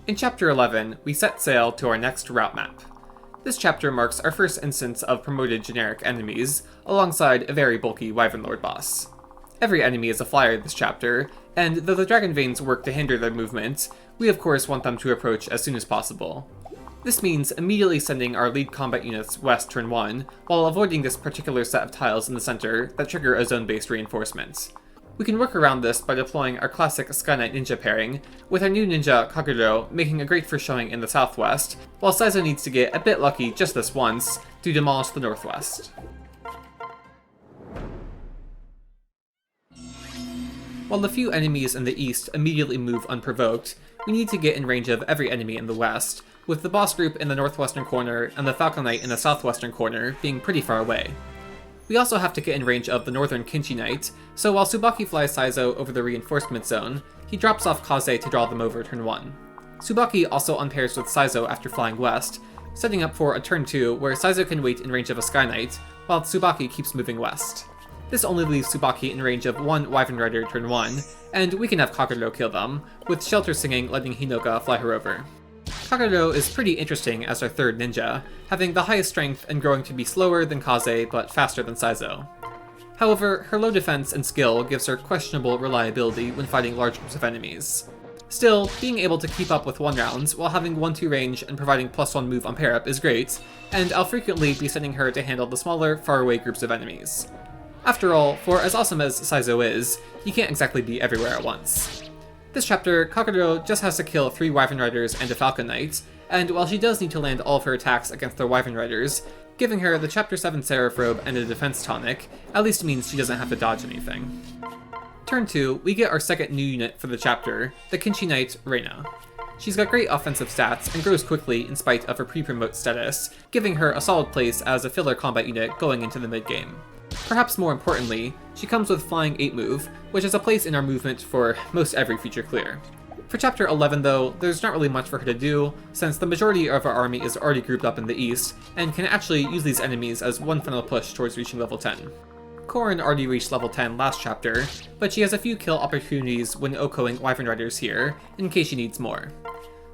In Chapter 11, we set sail to our next route map. This chapter marks our first instance of promoted generic enemies, alongside a very bulky Wyvern Lord boss. Every enemy is a flyer this chapter, and though the Dragon Veins work to hinder their movement, we of course want them to approach as soon as possible. This means immediately sending our lead combat units west turn 1, while avoiding this particular set of tiles in the center that trigger a zone-based reinforcement. We can work around this by deploying our classic Sky Knight Ninja pairing, with our new ninja Kagero making a great first showing in the southwest, while Saizo needs to get a bit lucky just this once to demolish the northwest. While the few enemies in the east immediately move unprovoked, we need to get in range of every enemy in the west, with the boss group in the northwestern corner and the Falcon Knight in the southwestern corner being pretty far away. We also have to get in range of the northern Kinchi Knight, so while Tsubaki flies Saizo over the reinforcement zone, he drops off Kaze to draw them over turn 1. Tsubaki also unpairs with Saizo after flying west, setting up for a turn 2 where Saizo can wait in range of a Sky Knight, while Tsubaki keeps moving west. This only leaves Tsubaki in range of one Wyvern Rider turn 1, and we can have Kagero kill them, with Shelter Singing letting Hinoka fly her over. Kagero is pretty interesting as our third ninja, having the highest strength and growing to be slower than Kaze but faster than Saizo. However, her low defense and skill gives her questionable reliability when fighting large groups of enemies. Still, being able to keep up with 1 rounds while having 1-2 range and providing +1 move on pair up is great, and I'll frequently be sending her to handle the smaller, faraway groups of enemies. After all, for as awesome as Saizo is, you can't exactly be everywhere at once. This chapter, Kagero just has to kill 3 Wyvern Riders and a Falcon Knight, and while she does need to land all of her attacks against the Wyvern Riders, giving her the Chapter 7 Seraph Robe and a defense tonic at least means she doesn't have to dodge anything. Turn 2, we get our second new unit for the chapter, the Kinchi Knight, Reina. She's got great offensive stats and grows quickly in spite of her pre-promote status, giving her a solid place as a filler combat unit going into the mid-game. Perhaps more importantly, she comes with Flying 8 move, which is a place in our movement for most every feature clear. For Chapter 11 though, there's not really much for her to do, since the majority of our army is already grouped up in the east, and can actually use these enemies as one final push towards reaching level 10. Corrin already reached level 10 last chapter, but she has a few kill opportunities when OHKOing Wyvern Riders here, in case she needs more.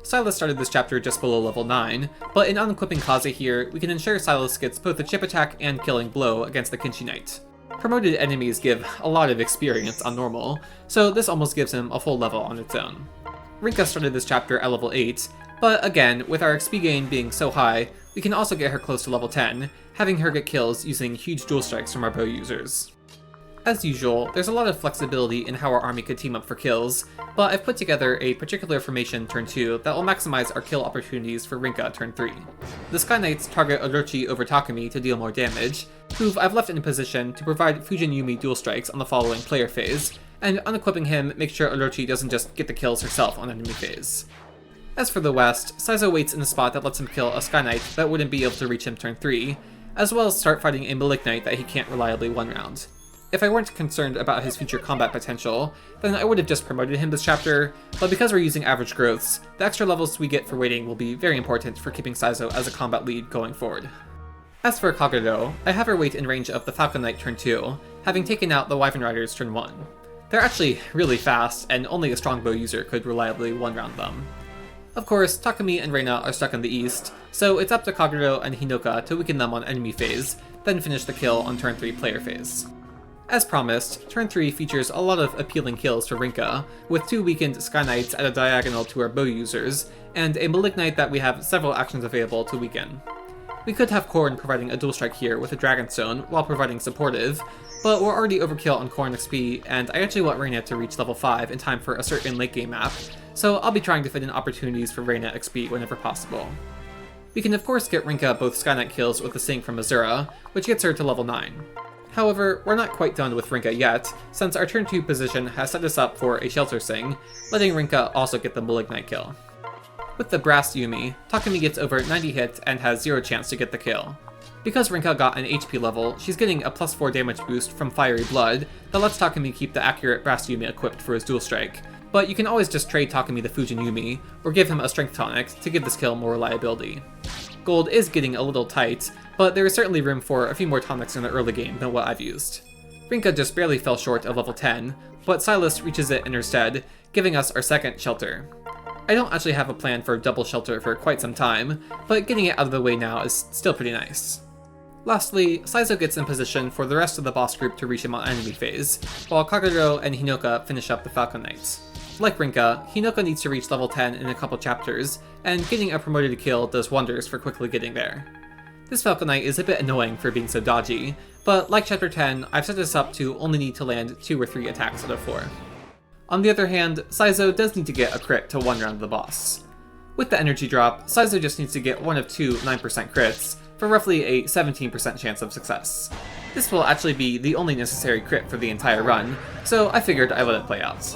Silas started this chapter just below level 9, but in unequipping Kaze here, we can ensure Silas gets both a chip attack and killing blow against the Kinchi Knight. Promoted enemies give a lot of experience on normal, so this almost gives him a full level on its own. Rinka started this chapter at level 8, but again, with our XP gain being so high, we can also get her close to level 10, having her get kills using huge dual strikes from our bow users. As usual, there's a lot of flexibility in how our army could team up for kills, but I've put together a particular formation turn 2 that will maximize our kill opportunities for Rinka turn 3. The Sky Knights target Orochi over Takumi to deal more damage, who I've left in a position to provide Fujin Yumi dual strikes on the following player phase, and unequipping him makes sure Orochi doesn't just get the kills herself on enemy phase. As for the west, Saizo waits in a spot that lets him kill a Sky Knight that wouldn't be able to reach him turn 3, as well as start fighting a Malignite that he can't reliably one-round. If I weren't concerned about his future combat potential, then I would have just promoted him this chapter, but because we're using average growths, the extra levels we get for waiting will be very important for keeping Saizo as a combat lead going forward. As for Kagero, I have her wait in range of the Falcon Knight turn 2, having taken out the Wyvern Riders turn 1. They're actually really fast, and only a strong bow user could reliably one-round them. Of course, Takumi and Reina are stuck in the east, so it's up to Kagero and Hinoka to weaken them on enemy phase, then finish the kill on turn 3 player phase. As promised, turn 3 features a lot of appealing kills for Rinka, with 2 weakened Sky Knights at a diagonal to our bow users, and a Malignite that we have several actions available to weaken. We could have Corrin providing a dual strike here with a Dragonstone while providing supportive, but we're already overkill on Corrin XP, and I actually want Reina to reach level 5 in time for a certain late game map, so I'll be trying to fit in opportunities for Reina XP whenever possible. We can of course get Rinka both Sky Knight kills with the Sync from Azura, which gets her to level 9. However, we're not quite done with Rinka yet, since our turn 2 position has set us up for a Shelter Sing, letting Rinka also get the Malignite kill. With the Brass Yumi, Takumi gets over 90 hits and has 0 chance to get the kill. Because Rinka got an HP level, she's getting a +4 damage boost from Fiery Blood that lets Takumi keep the accurate Brass Yumi equipped for his dual strike, but you can always just trade Takumi the Fujin Yumi, or give him a Strength Tonic to give this kill more reliability. Gold is getting a little tight, but there is certainly room for a few more tonics in the early game than what I've used. Rinka just barely fell short of level 10, but Silas reaches it in her stead, giving us our second shelter. I don't actually have a plan for double shelter for quite some time, but getting it out of the way now is still pretty nice. Lastly, Saizo gets in position for the rest of the boss group to reach him on enemy phase, while Kagero and Hinoka finish up the Falcon Knights. Like Rinka, Hinoka needs to reach level 10 in a couple chapters, and getting a promoted kill does wonders for quickly getting there. This Falcon Knight is a bit annoying for being so dodgy, but like chapter 10, I've set this up to only need to land 2 or 3 attacks out of 4. On the other hand, Saizo does need to get a crit to one round of the boss. With the energy drop, Saizo just needs to get one of 2 9% crits, for roughly a 17% chance of success. This will actually be the only necessary crit for the entire run, so I figured I let it play out.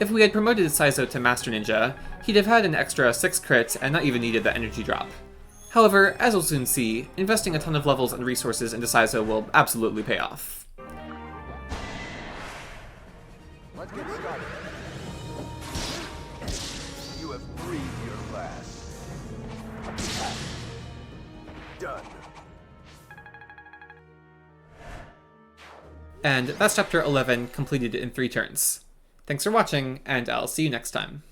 If we had promoted Saizo to Master Ninja, he'd have had an extra 6 crits and not even needed the energy drop. However, as we'll soon see, investing a ton of levels and resources into Saizo will absolutely pay off. Let's get started. You have breathed your last. Done. And that's chapter 11 completed in 3 turns. Thanks for watching, and I'll see you next time.